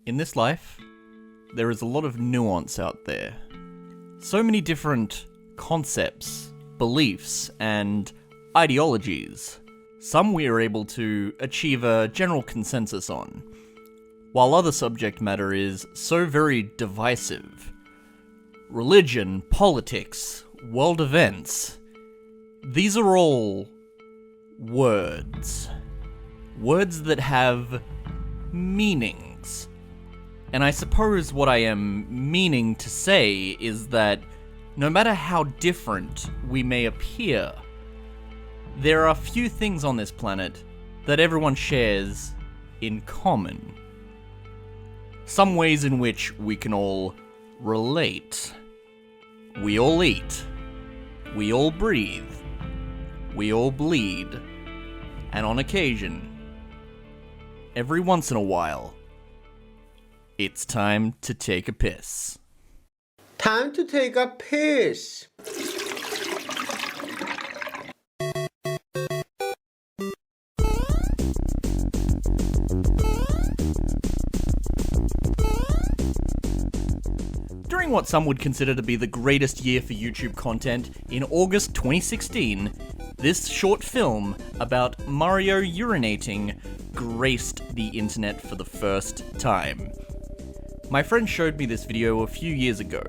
In this life, there is a lot of nuance out there. So many different concepts, beliefs, and ideologies. Some we are able to achieve a general consensus on, while other subject matter is so very divisive. Religion, politics, world events, these are all words. Words that have meanings. And I suppose what I am meaning to say is that no matter how different we may appear, there are few things on this planet that everyone shares in common. Some ways in which we can all relate. We all eat. We all breathe. We all bleed. And on occasion, every once in a while, it's time to take a piss. Time to take a piss. During what some would consider to be the greatest year for YouTube content, in August 2016, this short film about Mario urinating graced the internet for the first time. My friend showed me this video a few years ago,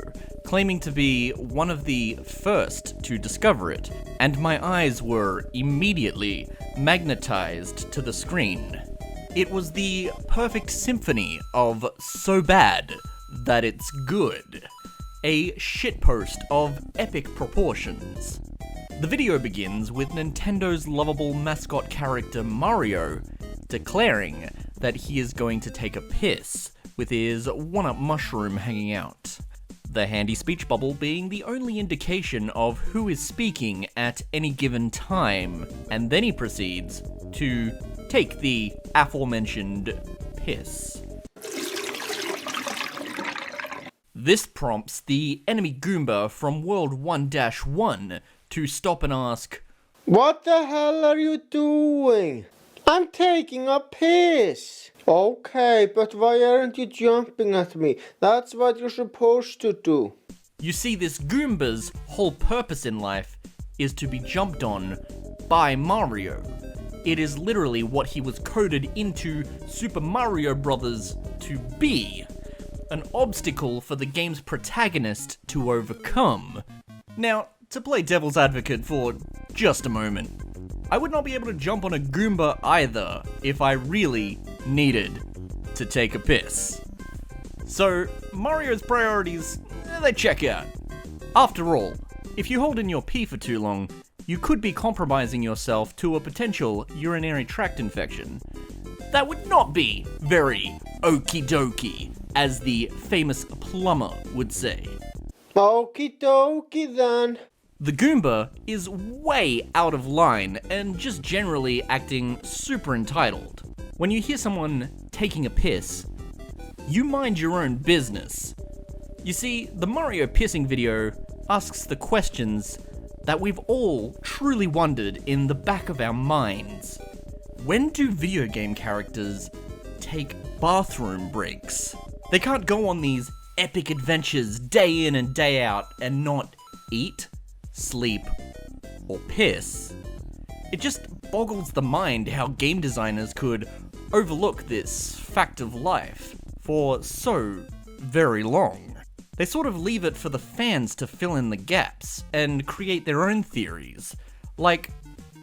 claiming to be one of the first to discover it, and my eyes were immediately magnetized to the screen. It was the perfect symphony of so bad that it's good. A shitpost of epic proportions. The video begins with Nintendo's lovable mascot character Mario declaring that he is going to take a piss, with his one-up mushroom hanging out. The handy speech bubble being the only indication of who is speaking at any given time, and then he proceeds to take the aforementioned piss. This prompts the enemy Goomba from World 1-1 to stop and ask, What the hell are you doing? I'm taking a piss. Okay, but why aren't you jumping at me? That's what you're supposed to do. You see, this Goomba's whole purpose in life is to be jumped on by Mario. It is literally what he was coded into Super Mario Bros. To be. An obstacle for the game's protagonist to overcome. Now, to play devil's advocate for just a moment, I would not be able to jump on a Goomba either if I really needed to take a piss. So, Mario's priorities, they check out. After all, if you hold in your pee for too long, you could be compromising yourself to a potential urinary tract infection. That would not be very okie dokie, as the famous plumber would say. Okie dokie then. The Goomba is way out of line and just generally acting super entitled. When you hear someone taking a piss, you mind your own business. You see, the Mario pissing video asks the questions that we've all truly wondered in the back of our minds. When do video game characters take bathroom breaks? They can't go on these epic adventures day in and day out and not eat, sleep, or piss. It just boggles the mind how game designers could overlook this fact of life for so very long. They sort of leave it for the fans to fill in the gaps and create their own theories. Like,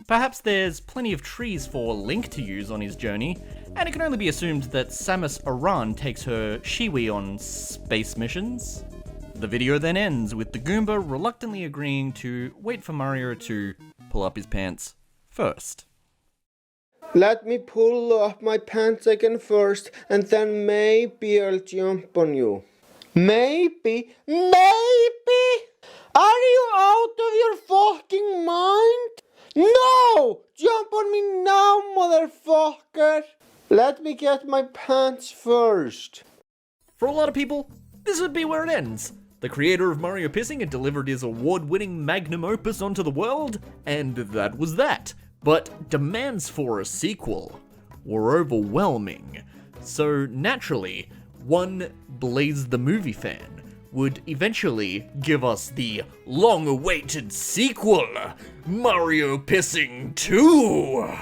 perhaps there's plenty of trees for Link to use on his journey, and it can only be assumed that Samus Aran takes her Shiwi on space missions. The video then ends with the Goomba reluctantly agreeing to wait for Mario to pull up his pants first. Let me pull up my pants again first, and then maybe I'll jump on you. Maybe? Are you out of your fucking mind? No! Jump on me now, motherfucker! Let me get my pants first. For a lot of people, this would be where it ends. The creator of Mario Pissing had delivered his award-winning magnum opus onto the world, and that was that. But demands for a sequel were overwhelming. So naturally, one Blaze the movie fan would eventually give us the long-awaited sequel, Mario Pissing 2.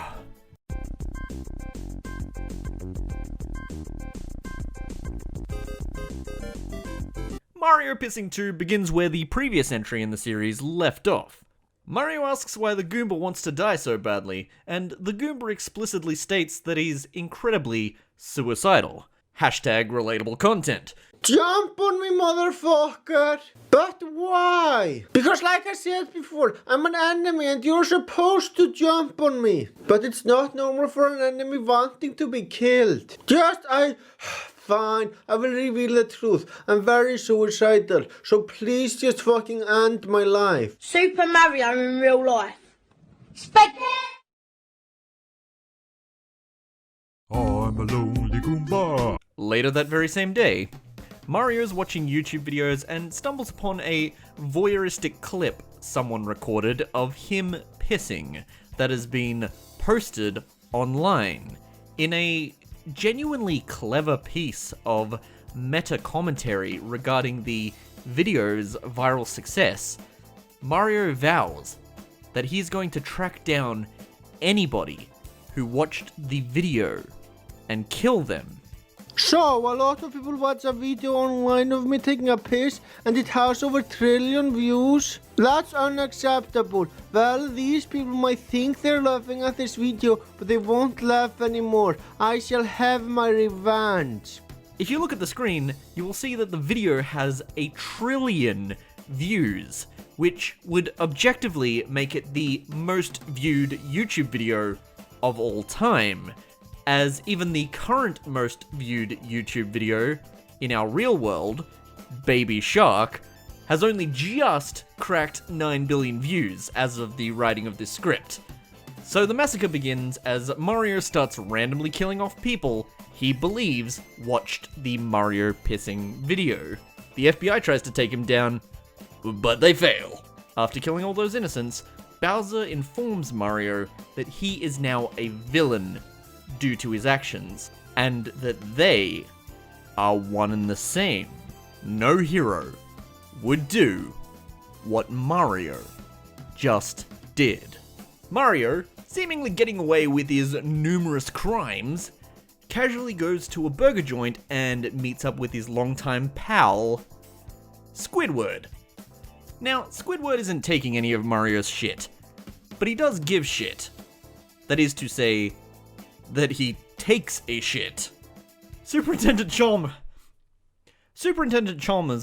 Mario Pissing 2 begins where the previous entry in the series left off. Mario asks why the Goomba wants to die so badly, and the Goomba explicitly states that he's incredibly suicidal. Hashtag relatable content. Jump on me, motherfucker! But why? Because like I said before, I'm an enemy and you're supposed to jump on me. But it's not normal for an enemy wanting to be killed. Fine, I will reveal the truth. I'm very suicidal, so please just fucking end my life. Super Mario in real life. I'm a lonely Goomba. Later that very same day, Mario's watching YouTube videos and stumbles upon a voyeuristic clip someone recorded of him pissing that has been posted online in a genuinely clever piece of meta commentary regarding the video's viral success. Mario vows that he's going to track down anybody who watched the video and kill them. So, a lot of people watch a video online of me taking a piss and it has over 1 trillion views. That's unacceptable. Well, these people might think they're laughing at this video, but they won't laugh anymore. I shall have my revenge. If you look at the screen, you will see that the video has 1 trillion views, which would objectively make it the most viewed YouTube video of all time, as even the current most viewed YouTube video in our real world, Baby Shark, has only just cracked 9 billion views as of the writing of this script. So the massacre begins as Mario starts randomly killing off people he believes watched the Mario pissing video. The FBI tries to take him down, but they fail. After killing all those innocents, Bowser informs Mario that he is now a villain due to his actions, and that they are one and the same. No hero would do what Mario just did. Mario, seemingly getting away with his numerous crimes, casually goes to a burger joint and meets up with his longtime pal, Squidward. Now, Squidward isn't taking any of Mario's shit, but he does give shit. That is to say, that he takes a shit. Superintendent Chalmers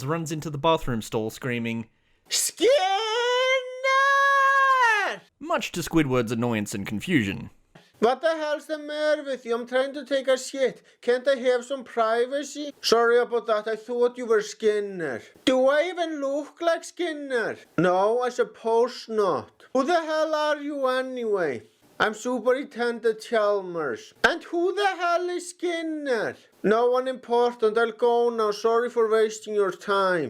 runs into the bathroom stall screaming, Skinner! much to Squidward's annoyance and confusion. What the hell's the matter with you? I'm trying to take a shit. Can't I have some privacy? Sorry about that, I thought you were Skinner. Do I even look like Skinner? No, I suppose not. Who the hell are you anyway? I'm Superintendent Chalmers. And who the hell is Skinner? No one important, I'll go now. Sorry for wasting your time.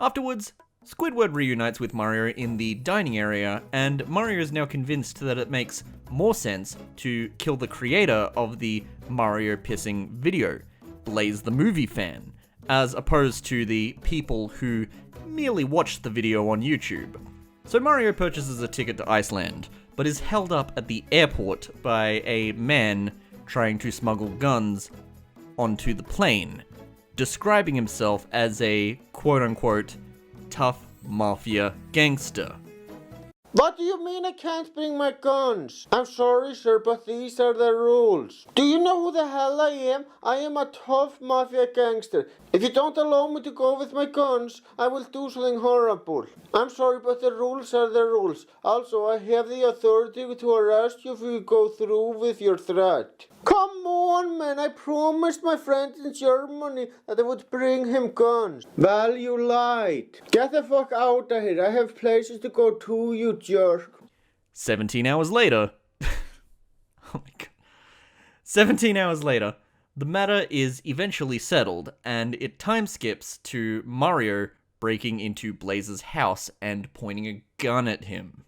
Afterwards, Squidward reunites with Mario in the dining area, and Mario is now convinced that it makes more sense to kill the creator of the Mario pissing video, Blaze the movie fan, as opposed to the people who merely watched the video on YouTube. So Mario purchases a ticket to Iceland, but is held up at the airport by a man trying to smuggle guns onto the plane, describing himself as a quote-unquote tough mafia gangster. What do you mean I can't bring my guns? I'm sorry, sir, but these are the rules. Do you know who the hell I am? I am a tough mafia gangster. If you don't allow me to go with my guns, I will do something horrible. I'm sorry, but the rules are the rules. Also, I have the authority to arrest you if you go through with your threat. Come on, man, I promised my friend in Germany that I would bring him guns. Well, you lied. Get the fuck out of here. I have places to go to, you jerk. 17 hours later... oh my god. 17 hours later, the matter is eventually settled, and it time skips to Mario breaking into Blaze's house and pointing a gun at him.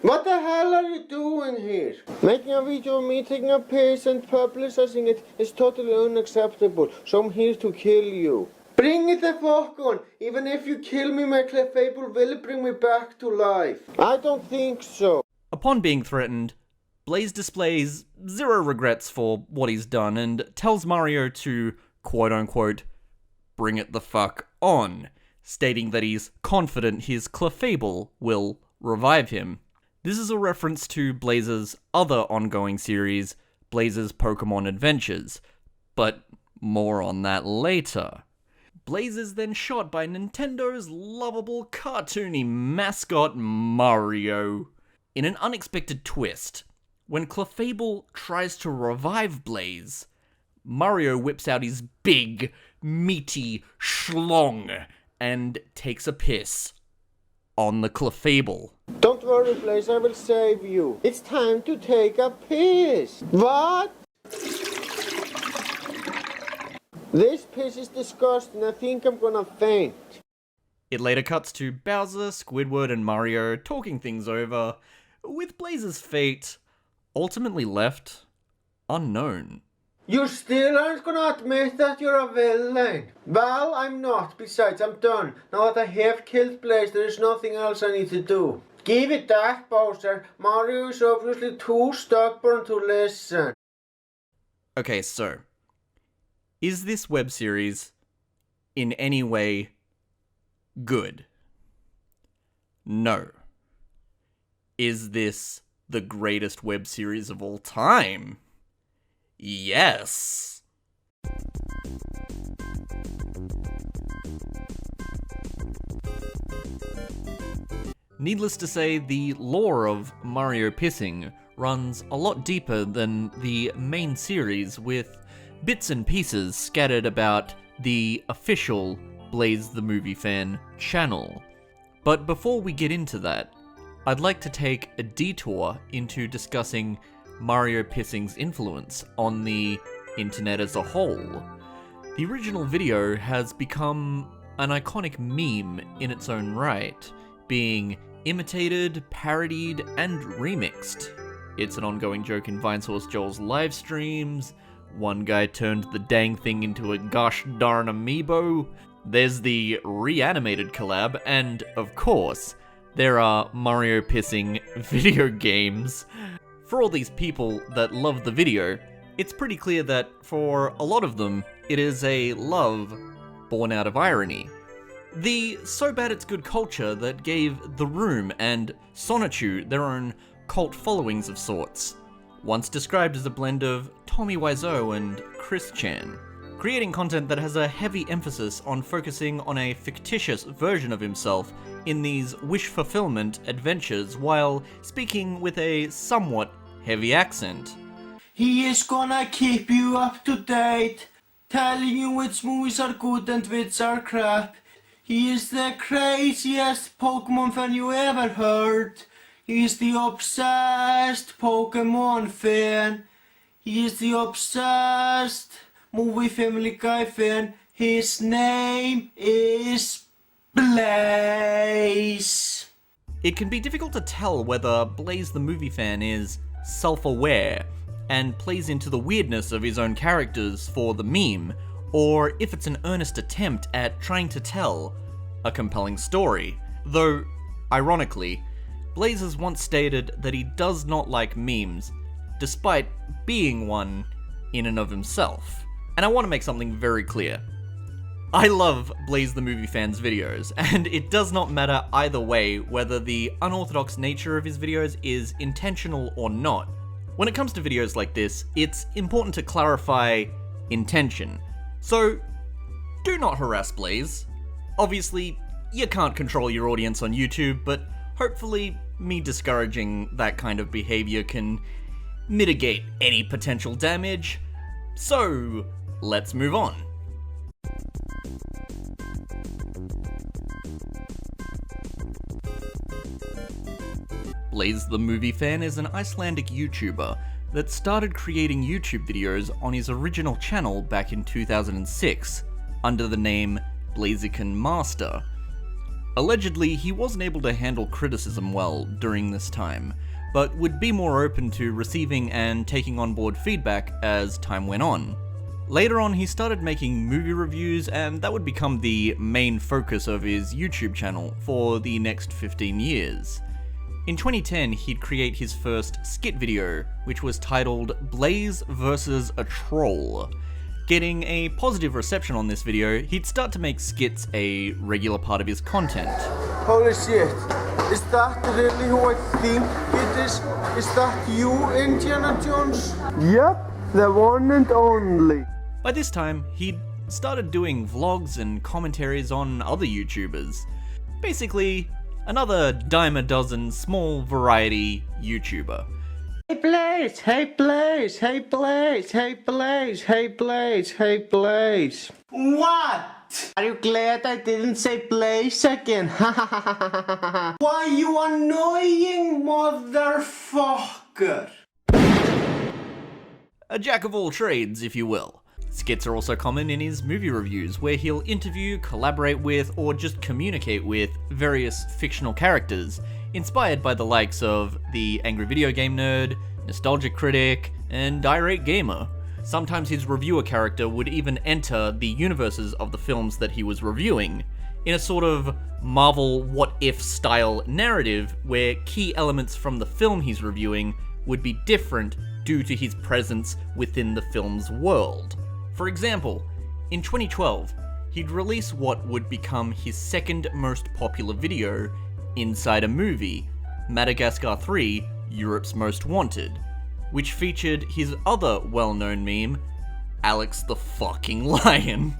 What the hell are you doing here? Making a video of me taking a piss and publicizing it is totally unacceptable, so I'm here to kill you. Bring it the fuck on. Even if you kill me, my clefable will bring me back to life. I don't think so. Upon being threatened, Blaze displays zero regrets for what he's done and tells Mario to, quote-unquote, bring it the fuck on, stating that he's confident his clefable will revive him. This is a reference to Blaze's other ongoing series, Blaze's Pokemon Adventures, but more on that later. Blaze is then shot by Nintendo's lovable cartoony mascot Mario. In an unexpected twist, when Clefable tries to revive Blaze, Mario whips out his big, meaty schlong and takes a piss on the Clefable. Don't worry, Blaze, I will save you. It's time to take a piss. What? This piss is disgusting. I think I'm gonna faint. It later cuts to Bowser, Squidward, and Mario talking things over, with Blaze's fate ultimately left unknown. You still aren't gonna admit that you're a villain. Well, I'm not. Besides, I'm done. Now that I have killed Blaze, there is nothing else I need to do. Give it that, Bowser. Mario is obviously too stubborn to listen. Okay, so, is this web series in any way good? No. Is this the greatest web series of all time? Yes. Needless to say, the lore of Mario pissing runs a lot deeper than the main series, with bits and pieces scattered about the official Blaze the Movie Fan channel. But before we get into that, I'd like to take a detour into discussing Mario pissing's influence on the internet as a whole. The original video has become an iconic meme in its own right, being imitated, parodied, and remixed. It's an ongoing joke in Vinesource Joel's live streams. One guy turned the dang thing into a gosh darn amiibo. There's the reanimated collab, and of course, there are Mario pissing video games. For all these people that love the video, it's pretty clear that for a lot of them, it is a love born out of irony. The so bad it's good culture that gave The Room and Sonichu their own cult followings of sorts, once described as a blend of Tommy Wiseau and Chris Chan, creating content that has a heavy emphasis on focusing on a fictitious version of himself in these wish fulfillment adventures while speaking with a somewhat heavy accent. He is gonna keep you up to date, telling you which movies are good and which are crap. He is the craziest Pokemon fan you ever heard. He is the obsessed Pokemon fan. He is the obsessed movie Family Guy fan. His name is Blaze. It can be difficult to tell whether Blaze the Movie Fan is self-aware and plays into the weirdness of his own characters for the meme, or if it's an earnest attempt at trying to tell a compelling story. Though, ironically, Blaze has once stated that he does not like memes, despite being one in and of himself. And I want to make something very clear. I love Blaze the Movie Fan's videos, and it does not matter either way whether the unorthodox nature of his videos is intentional or not. When it comes to videos like this, it's important to clarify intention. So, do not harass Blaze. Obviously, you can't control your audience on YouTube, but hopefully me discouraging that kind of behavior can mitigate any potential damage. So, let's move on. Blaze the Movie Fan is an Icelandic YouTuber that started creating YouTube videos on his original channel back in 2006 under the name Blaziken Master. Allegedly, he wasn't able to handle criticism well during this time, but would be more open to receiving and taking on board feedback as time went on. Later on, he started making movie reviews, and that would become the main focus of his YouTube channel for the next 15 years. In 2010, he'd create his first skit video, which was titled Blaze vs. a Troll. Getting a positive reception on this video, he'd start to make skits a regular part of his content. Holy shit, is that really who I think it is? Is that you, Indiana Jones? Yep, the one and only. By this time, he'd started doing vlogs and commentaries on other YouTubers. Basically, another dime a dozen small variety YouTuber. Hey Blaze, hey Blaze, hey Blaze, hey Blaze, hey Blaze, hey Blaze. What? Are you glad I didn't say Blaze again? Why, you annoying motherfucker. A jack of all trades, if you will. Skits are also common in his movie reviews, where he'll interview, collaborate with, or just communicate with various fictional characters, inspired by the likes of the Angry Video Game Nerd, Nostalgic Critic, and Irate Gamer. Sometimes his reviewer character would even enter the universes of the films that he was reviewing, in a sort of Marvel what-if style narrative where key elements from the film he's reviewing would be different due to his presence within the film's world. For example, in 2012, he'd release what would become his second most popular video inside a movie, Madagascar 3: Europe's Most Wanted, which featured his other well-known meme, Alex the fucking Lion.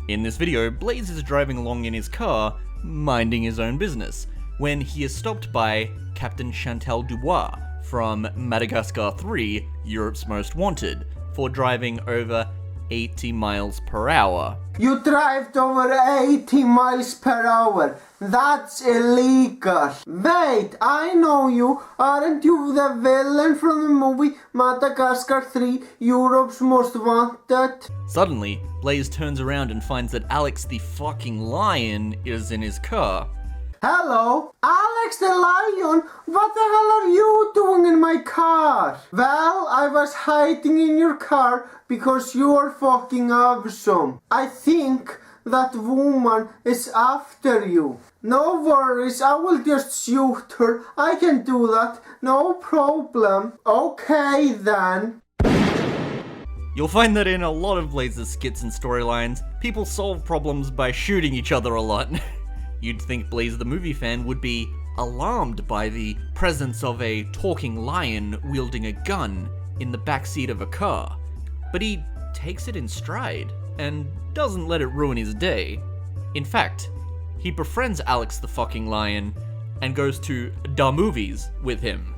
In this video, Blaze is driving along in his car, minding his own business, when he is stopped by Captain Chantal Dubois from Madagascar 3: Europe's Most Wanted for driving over 80 miles per hour. You drive over 80 miles per hour. That's illegal. Wait, I know you. Aren't you the villain from the movie Madagascar 3: Europe's Most Wanted? Suddenly, Blaze turns around and finds that Alex the fucking Lion is in his car. Hello? Alex the Lion? What the hell are you doing in my car? Well, I was hiding in your car because you are fucking awesome. I think that woman is after you. No worries, I will just shoot her. I can do that, no problem. Okay then. You'll find that in a lot of Blaze's skits and storylines, people solve problems by shooting each other a lot. You'd think Blaze the movie fan would be alarmed by the presence of a talking lion wielding a gun in the backseat of a car, but he takes it in stride and doesn't let it ruin his day. In fact, he befriends Alex the fucking Lion and goes to da movies with him,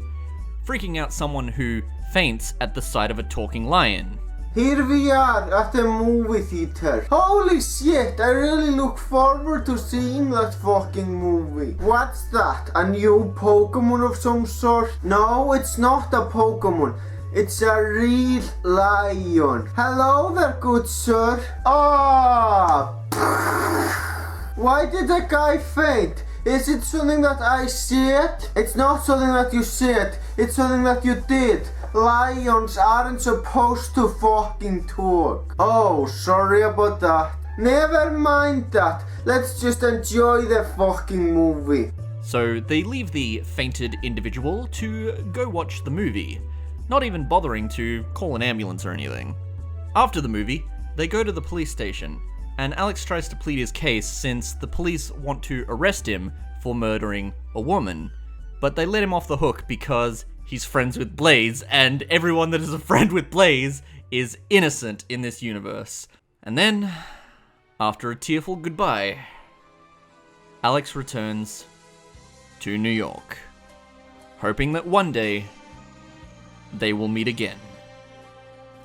freaking out someone who faints at the sight of a talking lion. Here we are at the movie theater. Holy shit, I really look forward to seeing that fucking movie. What's that? A new Pokemon of some sort? No, it's not a Pokemon. It's a real lion. Hello there, good sir. Ah! Why did the guy faint? Is it something that I said? It's not something that you said. It's something that you did. Lions aren't supposed to fucking talk. Oh, sorry about that. Never mind that. Let's just enjoy the fucking movie. So they leave the fainted individual to go watch the movie, not even bothering to call an ambulance or anything. After the movie, they go to the police station, and Alex tries to plead his case since the police want to arrest him for murdering a woman, but they let him off the hook because he's friends with Blaze, and everyone that is a friend with Blaze is innocent in this universe. And then, after a tearful goodbye, Alex returns to New York, hoping that one day they will meet again.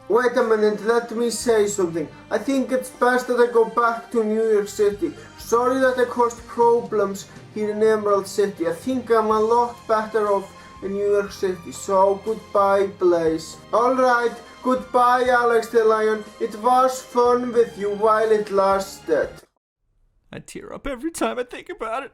Wait a minute, let me say something. I think it's best that I go back to New York City. Sorry that I caused problems here in Emerald City. I think I'm a lot better off in New York City. So goodbye, Blaze. Alright, goodbye, Alex the Lion. It was fun with you while it lasted. I tear up every time I think about it.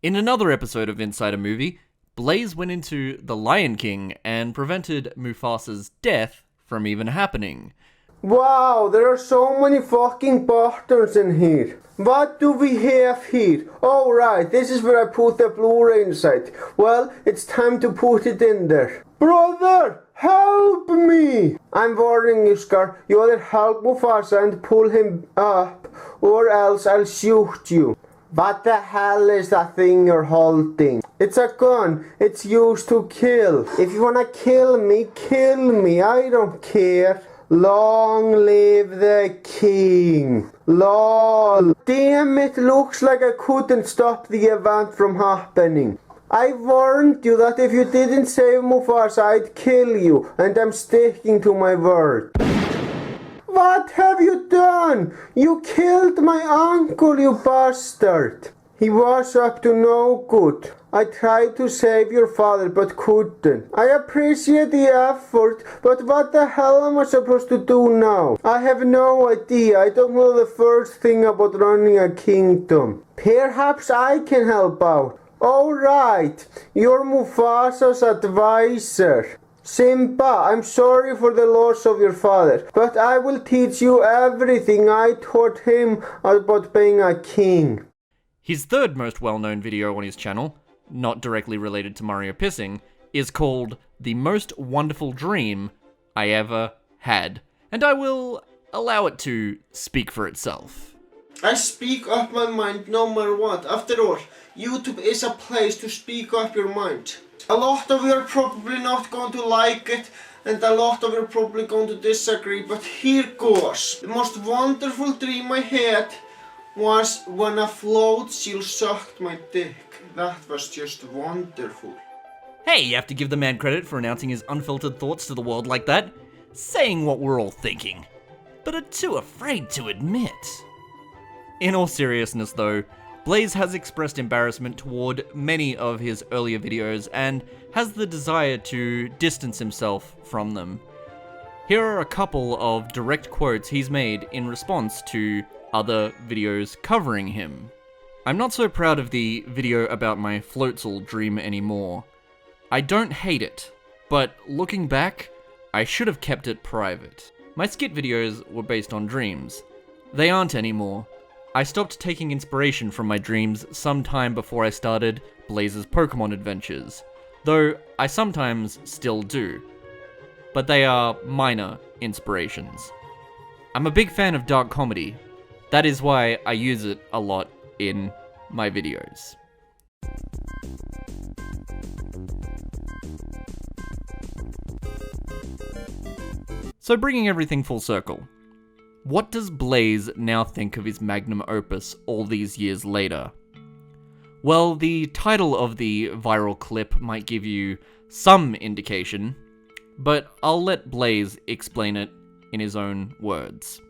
In another episode of Inside a Movie, Blaze went into The Lion King and prevented Mufasa's death from even happening. Wow, there are so many fucking buttons in here. What do we have here? Oh right, this is where I put the Blu-ray inside. Well, it's time to put it in there. Brother, help me! I'm warning you, Scar. You either help Mufasa and pull him up, or else I'll shoot you. What the hell is that thing you're holding? It's a gun. It's used to kill. If you wanna kill me, I don't care. Long live the king. Lol. Damn, it looks like I couldn't stop the event from happening. I warned you that if you didn't save Mufasa, I'd kill you, and I'm sticking to my word. What have you done? You killed my uncle, you bastard. He was up to no good. I tried to save your father, but couldn't. I appreciate the effort, but what the hell am I supposed to do now? I have no idea. I don't know the first thing about running a kingdom. Perhaps I can help out. Alright, you're Mufasa's advisor. Simba, I'm sorry for the loss of your father, but I will teach you everything I taught him about being a king. His third most well-known video on his channel, not directly related to Mario pissing, is called The Most Wonderful Dream I Ever Had, and I will allow it to speak for itself. I speak up my mind no matter what. After all, YouTube is a place to speak up your mind. A lot of you are probably not going to like it, and a lot of you are probably going to disagree, but here goes. The most wonderful dream I had was when a float seal sucked my dick. That was just wonderful. Hey, you have to give the man credit for announcing his unfiltered thoughts to the world like that, saying what we're all thinking, but are too afraid to admit. In all seriousness though, Blaze has expressed embarrassment toward many of his earlier videos and has the desire to distance himself from them. Here are a couple of direct quotes he's made in response to other videos covering him. I'm not so proud of the video about my floatzel dream anymore. I don't hate it, but looking back, I should have kept it private. My skit videos were based on dreams. They aren't anymore. I stopped taking inspiration from my dreams sometime before I started Blaze's Pokemon adventures, though I sometimes still do. But they are minor inspirations. I'm a big fan of dark comedy. That is why I use it a lot in my videos. So bringing everything full circle, what does Blaze now think of his magnum opus all these years later? Well, the title of the viral clip might give you some indication, but I'll let Blaze explain it in his own words.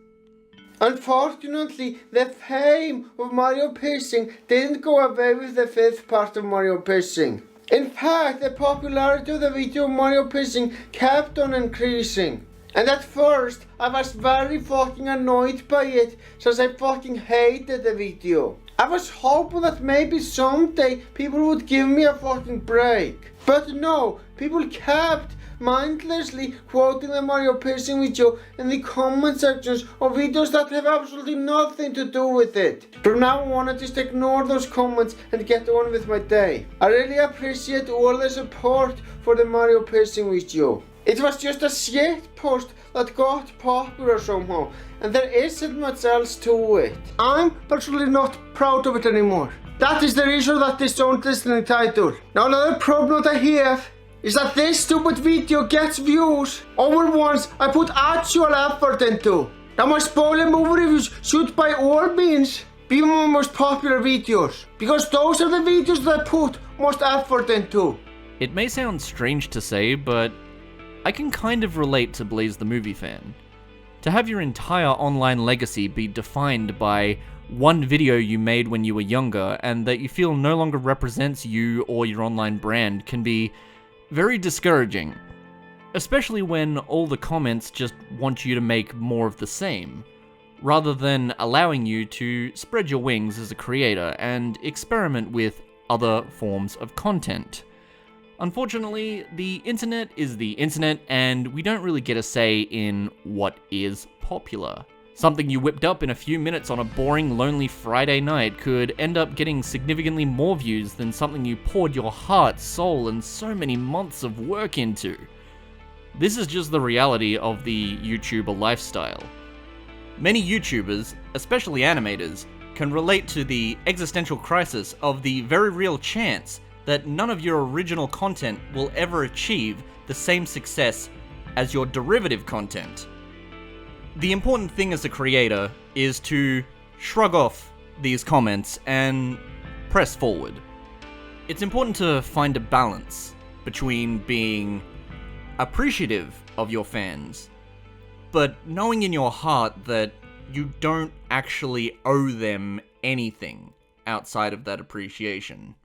Unfortunately, the fame of Mario pissing didn't go away with the fifth part of Mario pissing. In fact, the popularity of the video of Mario pissing kept on increasing. And at first, I was very fucking annoyed by it, since I fucking hated the video. I was hoping that maybe someday people would give me a fucking break. But no, people kept mindlessly quoting the Mario pissing video in the comment sections of videos that have absolutely nothing to do with it. From now on, I just ignore those comments and get on with my day. I really appreciate all the support for the Mario pissing video. It was just a shit post that got popular somehow, and there isn't much else to it. I'm personally not proud of it anymore. That is the reason that this don't listening title. Now another problem that I have is that this stupid video gets views over ones I put actual effort into. Now my spoiler movie reviews should by all means be my most popular videos, because those are the videos that I put most effort into. It may sound strange to say, but I can kind of relate to Blaze the movie fan. To have your entire online legacy be defined by one video you made when you were younger and that you feel no longer represents you or your online brand can be very discouraging, especially when all the comments just want you to make more of the same, rather than allowing you to spread your wings as a creator and experiment with other forms of content. Unfortunately, the internet is the internet, and we don't really get a say in what is popular. Something you whipped up in a few minutes on a boring, lonely Friday night could end up getting significantly more views than something you poured your heart, soul, and so many months of work into. This is just the reality of the YouTuber lifestyle. Many YouTubers, especially animators, can relate to the existential crisis of the very real chance that none of your original content will ever achieve the same success as your derivative content. The important thing as a creator is to shrug off these comments and press forward. It's important to find a balance between being appreciative of your fans, but knowing in your heart that you don't actually owe them anything outside of that appreciation.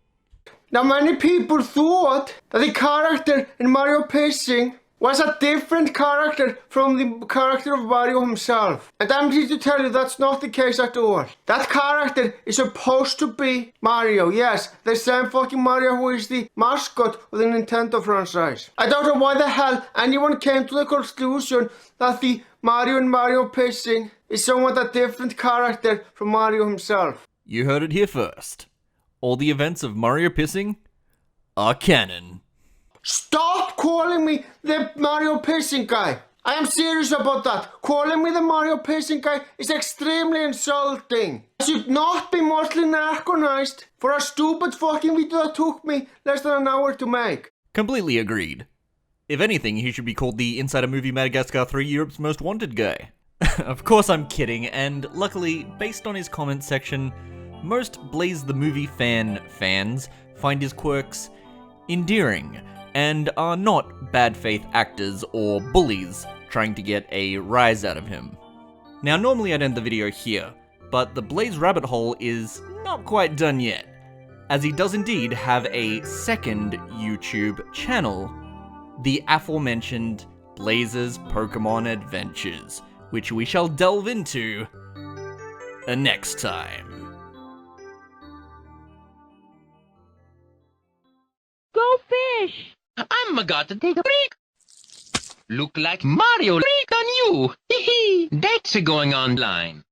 Now many people thought that the character in Mario Pissing was a different character from the character of Mario himself. And I'm here to tell you that's not the case at all. That character is supposed to be Mario, yes, the same fucking Mario who is the mascot of the Nintendo franchise. I don't know why the hell anyone came to the conclusion that the Mario in Mario Pissing is somewhat a different character from Mario himself. You heard it here first. All the events of Mario Pissing are canon. Stop calling me the Mario Pissing guy. I am serious about that. Calling me the Mario Pissing guy is extremely insulting. I should not be mostly recognized for a stupid fucking video that took me less than an hour to make. Completely agreed. If anything, he should be called the Inside a Movie Madagascar 3 Europe's Most Wanted guy. Of course I'm kidding, and luckily, based on his comment section, most Blaze the Movie fans find his quirks endearing, and are not bad faith actors or bullies trying to get a rise out of him. Now normally I'd end the video here, but the Blaze rabbit hole is not quite done yet, as he does indeed have a second YouTube channel, the aforementioned Blaze's Pokemon Adventures, which we shall delve into next time. Go fish! I'm got to take a break. Look like Mario break on you. Hee hee. That's going online.